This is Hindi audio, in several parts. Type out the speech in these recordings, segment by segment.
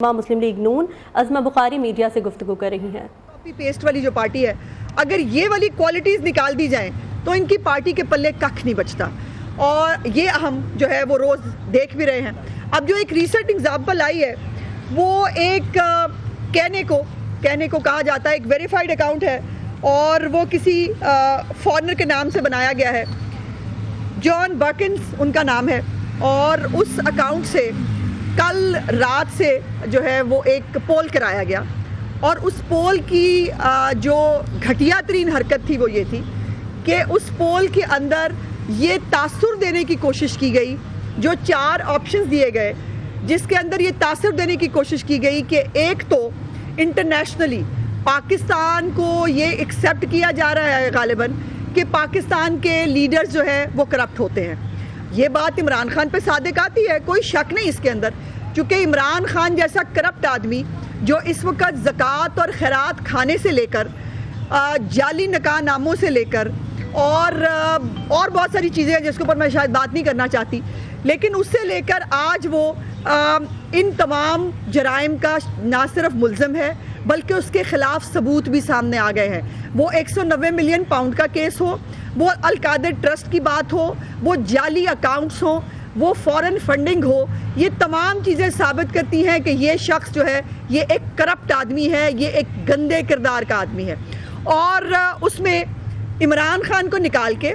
मुस्लिम लीग नून अज़मा बुखारी मीडिया से गुफ्तगू कर रही हैं। कॉपी पेस्ट वाली जो पार्टी है, अगर ये वाली क्वालिटीज़ निकाल दी जाएं तो इनकी पार्टी के पल्ले कख नहीं बचता, और ये हम जो है वो रोज़ देख भी रहे हैं। अब जो एक रीसेंट एग्जाम्पल आई है वो एक कहने को कहा जाता है, एक वेरीफाइड अकाउंट है और वो किसी फॉरेनर के नाम से बनाया गया है, जॉन बर्किंस उनका नाम है, और उस अकाउंट से कल रात से जो है वो एक पोल कराया गया, और उस पोल की जो घटिया तरीन हरकत थी वो ये थी कि उस पोल के अंदर ये तासुर देने की कोशिश की गई, जो 4 ऑप्शंस दिए गए जिसके अंदर ये तासुर देने की कोशिश की गई कि एक तो इंटरनेशनली पाकिस्तान को ये एक्सेप्ट किया जा रहा है गालिबन कि पाकिस्तान के लीडर्स जो है वो करप्ट होते हैं। ये बात इमरान खान पे सादिक आती है, कोई शक नहीं इसके अंदर, क्योंकि इमरान खान जैसा करप्ट आदमी जो इस वक्त ज़कात और खैरात खाने से लेकर जाली निकाह नामों से लेकर और बहुत सारी चीज़ें हैं जिसके ऊपर मैं शायद बात नहीं करना चाहती, लेकिन उससे लेकर आज वो इन तमाम जराइम का ना सिर्फ मुल्ज़िम है बल्कि उसके ख़िलाफ़ सबूत भी सामने आ गए हैं। वो 190 मिलियन पाउंड का केस हो, वो अल-कादिर ट्रस्ट की बात हो, वो जाली अकाउंट्स हो, वो फॉरेन फंडिंग हो, ये तमाम चीज़ें साबित करती हैं कि ये शख्स जो है ये एक करप्ट आदमी है, ये एक गंदे किरदार का आदमी है। और उसमें इमरान खान को निकाल के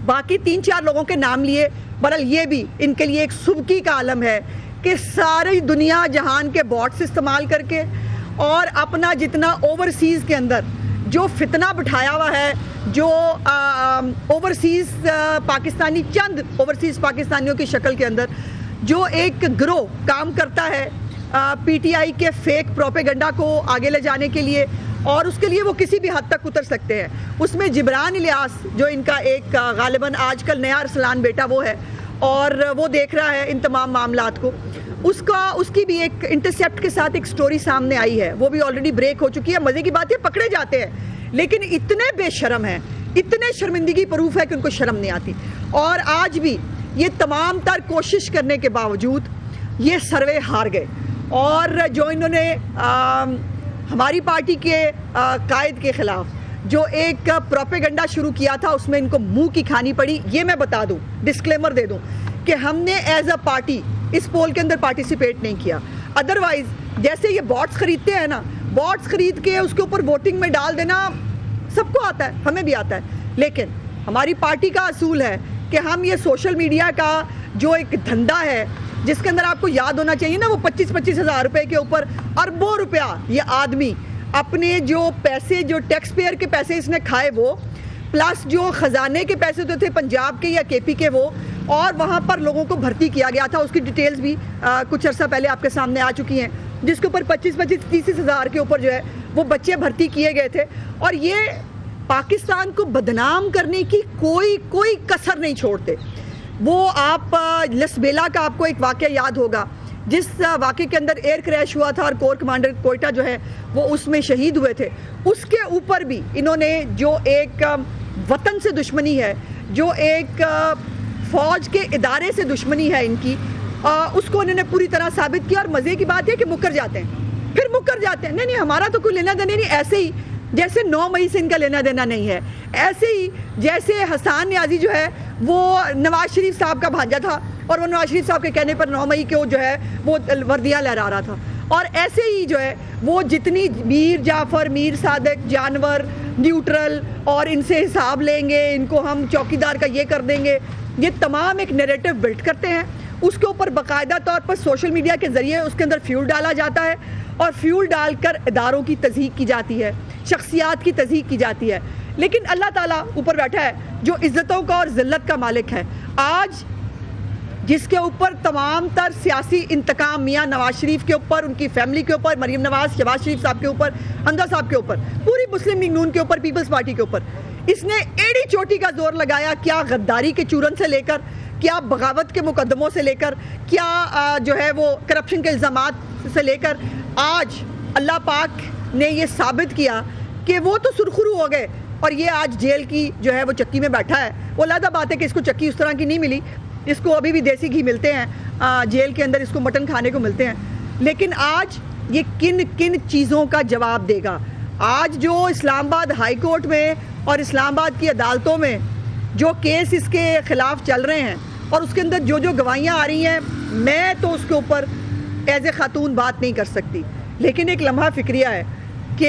बाकी 3-4 लोगों के नाम लिए, बहरहाल ये भी इनके लिए एक सुबकी का आलम है कि सारी दुनिया जहान के बॉट्स इस्तेमाल करके और अपना जितना ओवरसीज़ के अंदर जो फितना बिठाया हुआ है, जो ओवरसीज़ पाकिस्तानी चंद ओवरसीज़ पाकिस्तानियों की शक्ल के अंदर जो एक गिरोह काम करता है पीटीआई के फेक प्रोपेगेंडा को आगे ले जाने के लिए, और उसके लिए वो किसी भी हद तक उतर सकते हैं। उसमें जिब्रान इलियास जो इनका एक गालिबन आजकल नया अरसलान बेटा वो है, और वो देख रहा है इन तमाम मामलात को, उसकी भी एक इंटरसेप्ट के साथ एक स्टोरी सामने आई है, वो भी ऑलरेडी ब्रेक हो चुकी है। मज़े की बात है पकड़े जाते हैं, लेकिन इतने बेशर्म हैं, इतने शर्मिंदगी प्रूफ है कि उनको शर्म नहीं आती, और आज भी ये तमाम तर कोशिश करने के बावजूद ये सर्वे हार गए। और जो इन्होंने हमारी पार्टी के कायद के ख़िलाफ़ जो एक प्रोपेगेंडा शुरू किया था उसमें इनको मुंह की खानी पड़ी। ये मैं बता दूं, डिस्क्लेमर दे दूं कि हमने एज अ पार्टी इस पोल के अंदर पार्टिसिपेट नहीं किया। अदरवाइज जैसे ये बॉट्स खरीदते हैं ना, बॉट्स खरीद के उसके ऊपर वोटिंग में डाल देना सबको आता है, हमें भी आता है, लेकिन हमारी पार्टी का असूल है कि हम ये सोशल मीडिया का जो एक धंधा है जिसके अंदर आपको याद होना चाहिए ना, वो 25-25 हज़ार रुपये के ऊपर अरबों रुपया ये आदमी अपने जो पैसे, जो टैक्स पेयर के पैसे इसने खाए वो, प्लस जो ख़जाने के पैसे होते थे पंजाब के या केपी के वो, और वहाँ पर लोगों को भर्ती किया गया था, उसकी डिटेल्स भी कुछ अर्सा पहले आपके सामने आ चुकी हैं, जिसके ऊपर 25-25-30 हज़ार के ऊपर जो है वो बच्चे भर्ती किए गए थे। और ये पाकिस्तान को बदनाम करने की कोई कसर नहीं छोड़ते। वो आप लसबेला का आपको एक वाक़या याद होगा, जिस वाक़े के अंदर एयर क्रैश हुआ था और कोर कमांडर कोयटा जो है वो उसमें शहीद हुए थे, उसके ऊपर भी इन्होंने जो एक वतन से दुश्मनी है, जो एक फ़ौज के इदारे से दुश्मनी है इनकी, उसको उन्होंने पूरी तरह साबित किया। और मज़े की बात है कि मुकर जाते हैं, फिर मुकर जाते हैं, नहीं हमारा तो कोई लेना देना नहीं। ऐसे ही जैसे 9 मई से इनका लेना देना नहीं है, ऐसे ही जैसे हसन न्याजी जो है वो नवाज शरीफ साहब का भांजा था और वो नवाज शरीफ साहब के कहने पर 9 मई को जो है वो वर्दियाँ लहरा रहा था, और ऐसे ही जो है वो जितनी मीर जाफ़र, मीर सादिक, जानवर, न्यूट्रल, और इनसे हिसाब लेंगे, इनको हम चौकीदार का ये कर देंगे, ये तमाम एक नैरेटिव बिल्ड करते हैं। उसके ऊपर बाकायदा तौर पर सोशल मीडिया के ज़रिए उसके अंदर फ्यूल डाला जाता है, और फ्यूल डालकर इदारों की तज़हीक की जाती है, शख्सियात की तज़हीक की जाती है। लेकिन अल्लाह ताला ऊपर बैठा है जो इज़्ज़तों का और ज़िल्लत का मालिक है। आज जिसके ऊपर तमाम तर सियासी इंतकाम मियाँ नवाज शरीफ के ऊपर, उनकी फैमिली के ऊपर, मरीम नवाज, शहबाज शरीफ साहब के ऊपर, हमजा साहब के ऊपर, पूरी मुस्लिम लीग नून के ऊपर, पीपल्स पार्टी के ऊपर, इसने एड़ी चोटी का जोर लगाया, क्या गद्दारी के चूरन से लेकर, क्या बगावत के मुकदमों से लेकर, क्या जो है वो करप्शन के इल्ज़ामात से लेकर, आज अल्लाह पाक ने ये साबित किया कि वो तो सुरखरू हो गए और ये आज जेल की जो है वो चक्की में बैठा है। वो अलग बात है कि इसको चक्की उस तरह की नहीं मिली, इसको अभी भी देसी घी मिलते हैं, जेल के अंदर इसको मटन खाने को मिलते हैं, लेकिन आज ये किन किन चीज़ों का जवाब देगा। आज जो इस्लामाबाद हाई कोर्ट में और इस्लामाबाद की अदालतों में जो केस इसके ख़िलाफ़ चल रहे हैं और उसके अंदर जो जो गवाहियाँ आ रही हैं, मैं तो उसके ऊपर एज ए खातून बात नहीं कर सकती, लेकिन एक लम्हा फ़िक्रिया है कि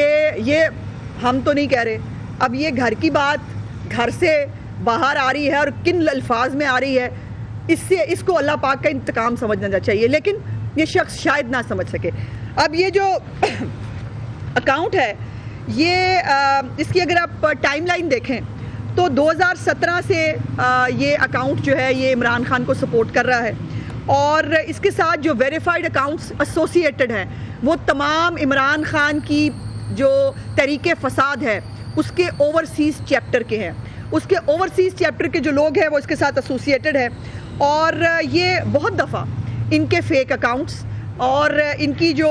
ये हम तो नहीं कह रहे, अब ये घर की बात घर से बाहर आ रही है और किन अल्फाज में आ रही है, इससे इसको अल्लाह पाक का इंतकाम समझना चाहिए, लेकिन ये शख्स शायद ना समझ सके। अब ये जो अकाउंट है ये इसकी अगर आप टाइमलाइन देखें तो 2017 से ये अकाउंट जो है ये इमरान खान को सपोर्ट कर रहा है और इसके साथ जो वेरीफाइड अकाउंट्स एसोसिएटेड हैं वो तमाम इमरान खान की जो तरीके फसाद है उसके ओवरसीज़ चैप्टर के हैं, उसके ओवरसीज़ चैप्टर के जो लोग हैं वो इसके साथ एसोसिएटेड है और ये बहुत दफ़ा इनके फेक अकाउंट्स और इनकी जो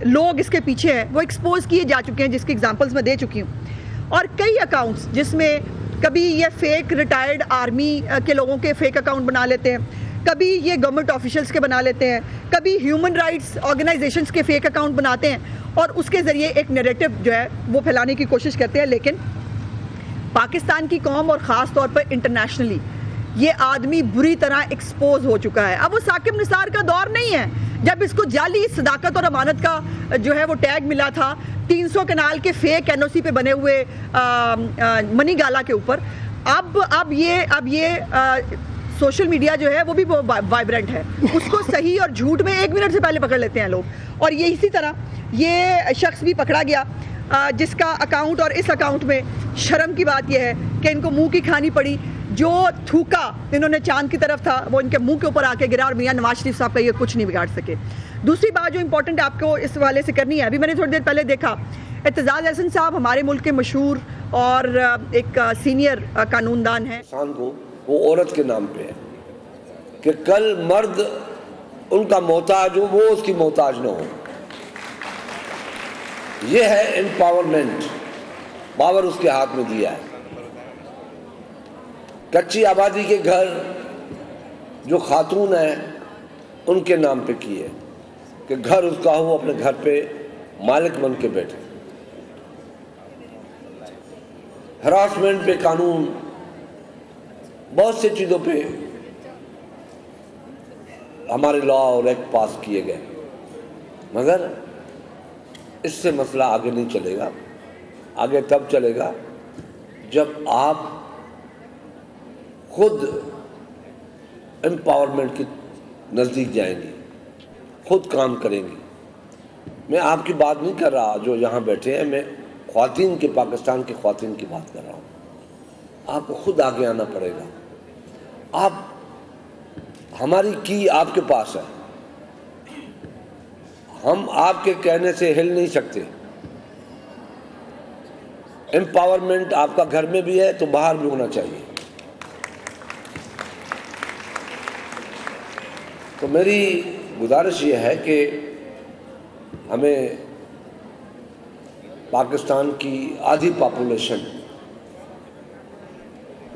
लोग इसके पीछे हैं वो एक्सपोज किए जा चुके हैं, जिसकी एग्जांपल्स मैं दे चुकी हूँ। और कई अकाउंट्स जिसमें कभी ये फेक रिटायर्ड आर्मी के लोगों के फेक अकाउंट बना लेते हैं, कभी ये गवर्नमेंट ऑफिशियल्स के बना लेते हैं, कभी ह्यूमन राइट्स ऑर्गेनाइजेशंस के फेक अकाउंट बनाते हैं और उसके ज़रिए एक नैरेटिव जो है वो फैलाने की कोशिश करते हैं। लेकिन पाकिस्तान की कौम और ख़ास तौर पर इंटरनेशनली ये आदमी बुरी तरह एक्सपोज हो चुका है। अब वो साकिब निसार का दौर नहीं है जब इसको जाली सदाकत और अमानत का जो है वो टैग मिला था 300 कनाल के फेक एनओसी पे बने हुए मनी गाला के ऊपर। अब ये सोशल मीडिया जो है वो भी वाइब्रेंट है, उसको सही और झूठ में 1 मिनट से पहले पकड़ लेते हैं लोग। और ये इसी तरह ये शख्स भी पकड़ा गया जिसका अकाउंट, और इस अकाउंट में शर्म की बात यह है कि इनको मुंह की खानी पड़ी। जो थूका इन्होंने चांद की तरफ था वो इनके मुंह के ऊपर आके गिरा और मियां नवाज शरीफ साहब का ये कुछ नहीं बिगाड़ सके। दूसरी बात जो इंपॉर्टेंट आपको इस वाले से करनी है, अभी मैंने थोड़ी देर पहले देखा एतजाज अहसन साहब हमारे मुल्क के मशहूर और एक सीनियर कानूनदान हैं। इंसान को वो औरत के नाम पे है कि कल मर्द उनका मोहताज हो, वो उसकी मोहताज ना हो। ये है एम्पावरमेंट, पावर उसके हाथ में दिया है। कच्ची आबादी के घर जो खातून है उनके नाम पे किए कि घर उसका हो, अपने घर पे मालिक बन के बैठे। हरासमेंट पे कानून, बहुत सी चीज़ों पे हमारे लॉ और एक्ट पास किए गए, मगर इससे मसला आगे नहीं चलेगा। आगे तब चलेगा जब आप खुद एम्पावरमेंट के नज़दीक जाएंगे, खुद काम करेंगे। मैं आपकी बात नहीं कर रहा जो यहाँ बैठे हैं, मैं ख्वातीन के, पाकिस्तान के ख्वातीन की बात कर रहा हूँ। आपको खुद आगे आना पड़ेगा। आप, हमारी की आपके पास है, हम आपके कहने से हिल नहीं सकते। एम्पावरमेंट आपका घर में भी है तो बाहर भी होना चाहिए। तो मेरी गुजारिश ये है कि हमें पाकिस्तान की आधी पॉपुलेशन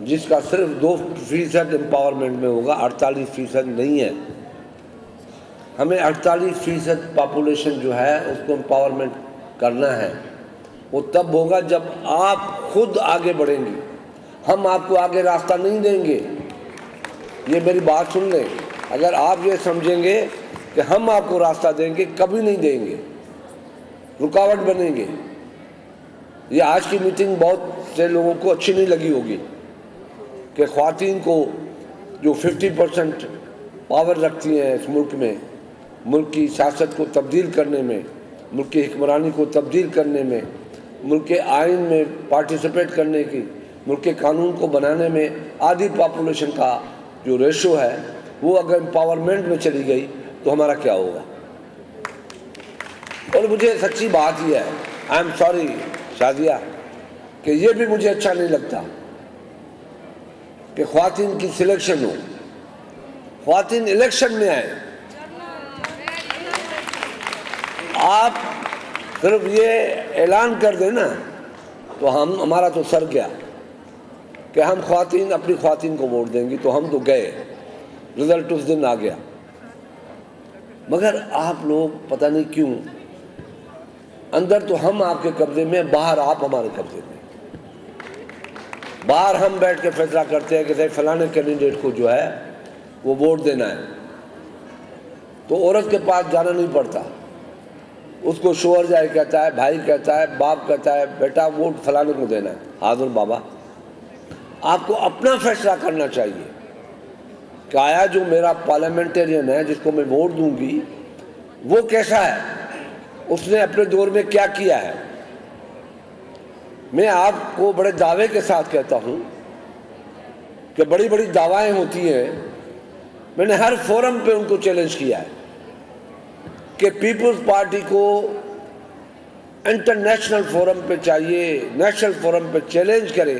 जिसका सिर्फ 2% एम्पावरमेंट में होगा, 48% नहीं है। हमें 48% पॉपुलेशन जो है उसको एम्पावरमेंट करना है। वो तब होगा जब आप खुद आगे बढ़ेंगे। हम आपको आगे रास्ता नहीं देंगे, ये मेरी बात सुन लें। अगर आप ये समझेंगे कि हम आपको रास्ता देंगे, कभी नहीं देंगे, रुकावट बनेंगे। ये आज की मीटिंग बहुत से लोगों को अच्छी नहीं लगी होगी कि ख्वातीन को जो 50% पावर रखती हैं इस मुल्क में, मुल्क की सियासत को तब्दील करने में, मुल्क की हुक्मरानी को तब्दील करने में, मुल्क के आइन में पार्टिसिपेट करने की, मुल्क के कानून को बनाने में आधी पॉपुलेशन का जो रेशो है वो अगर एम्पावरमेंट में चली गई तो हमारा क्या होगा। और मुझे सच्ची बात ही है, आई एम सॉरी शादिया, कि ये भी मुझे अच्छा नहीं लगता कि ख्वातीन की सिलेक्शन हो, ख्वातीन इलेक्शन में आए। आप सिर्फ ये ऐलान कर दें ना तो हमारा तो सर गया कि हम ख्वातीन अपनी ख्वातीन को वोट देंगी, तो हम तो गए, रिजल्ट उस दिन आ गया। मगर आप लोग पता नहीं क्यों, अंदर तो हम आपके कब्जे में, बाहर आप हमारे कब्जे में। बाहर हम बैठ के फैसला करते हैं कि फलाने कैंडिडेट को जो है वो वोट देना है, तो औरत के पास जाना नहीं पड़ता, उसको शोहर जाए कहता है, भाई कहता है, बाप कहता है, बेटा वोट फलाने को देना है। हाजुर बाबा, आपको अपना फैसला करना चाहिए कि आया जो मेरा पार्लियामेंटेरियन है जिसको मैं वोट दूंगी वो कैसा है, उसने अपने दौर में क्या किया है। मैं आपको बड़े दावे के साथ कहता हूं कि बड़ी बड़ी दावाएं होती हैं, मैंने हर फोरम पे उनको चैलेंज किया है कि पीपल्स पार्टी को इंटरनेशनल फोरम पे चाहिए, नेशनल फोरम पे चैलेंज करें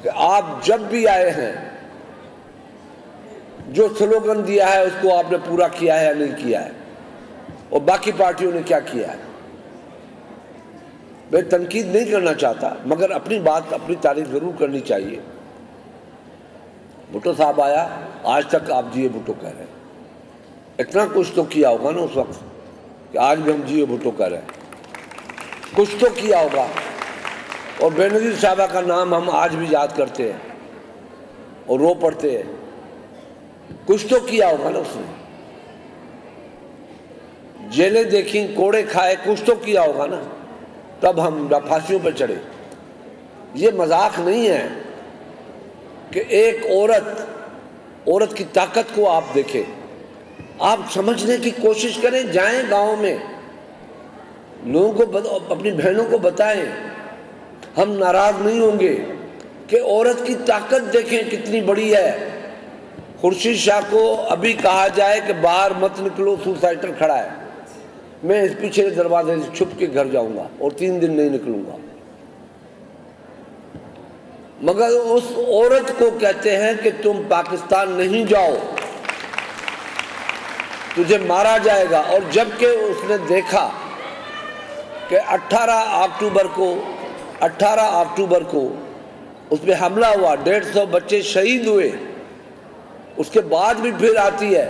कि आप जब भी आए हैं जो स्लोगन दिया है उसको आपने पूरा किया है या नहीं किया है, और बाकी पार्टियों ने क्या किया है। मैं तनकीद नहीं करना चाहता, मगर अपनी बात, अपनी तारीफ जरूर करनी चाहिए। भुट्टो साहब आया, आज तक आप जिए भुट्टो कह रहे हैं, इतना कुछ तो किया होगा ना उस वक्त कि आज भी हम जिए भुट्टो कह रहे हैं, कुछ तो किया होगा। और बेनजीर साहबा का नाम हम आज भी याद करते हैं और रो पड़ते हैं, कुछ तो किया होगा ना उसने। जेलें देखी, कोड़े खाए, कुछ तो किया होगा ना, तब हम फांसियों पर चढ़े। ये मजाक नहीं है कि एक औरत की ताकत को आप देखें, आप समझने की कोशिश करें, जाएं गांव में, लोगों को, अपनी बहनों को बताएं। हम नाराज नहीं होंगे कि औरत की ताकत देखें कितनी बड़ी है। खुर्शीद शाह को अभी कहा जाए कि बाहर मत निकलो, सुसाइडर खड़ा है, मैं इस पीछे दरवाजे से छुप के घर जाऊंगा और 3 दिन नहीं निकलूंगा। मगर उस औरत को कहते हैं कि तुम पाकिस्तान नहीं जाओ, तुझे मारा जाएगा। और जबकि उसने देखा कि 18 अक्टूबर को उस पर हमला हुआ, 150 बच्चे शहीद हुए, उसके बाद भी फिर आती है।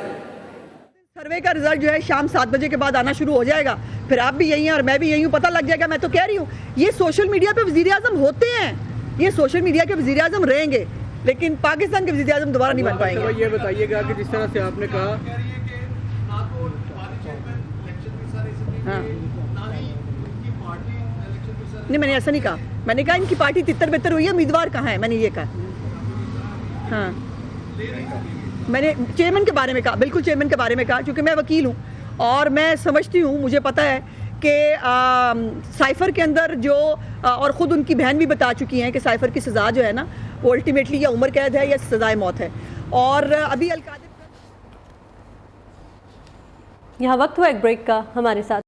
सर्वे का रिजल्ट जो है शाम 7 बजे के बाद आना शुरू हो जाएगा, फिर आप भी यही हैं और मैं भी यही हूँ, पता लग जाएगा। मैं तो कह रही हूँ ये सोशल मीडिया पे वज़ीर आज़म होते हैं, ये सोशल मीडिया के वज़ीर आज़म रहेंगे, लेकिन पाकिस्तान के वज़ीर आज़म दोबारा नहीं बन पाएंगे। ये बताइएगा कि जिस तरह से आपने कहा, हाँ नहीं, मैंने ऐसा नहीं कहा, मैंने कहा इनकी पार्टी तितर बितर हुई है, उम्मीदवार कहाँ है, मैंने ये कहा। हाँ, मैंने चेयरमैन के बारे में कहा, बिल्कुल चेयरमैन के बारे में कहा, क्योंकि मैं वकील हूँ और मैं समझती हूँ, मुझे पता है कि साइफर के अंदर जो और ख़ुद उनकी बहन भी बता चुकी हैं कि साइफर की सज़ा जो है ना वो अल्टीमेटली या उम्र कैद है या सज़ाए मौत है। और अभी यहाँ वक्त हुआ एक ब्रेक का, हमारे साथ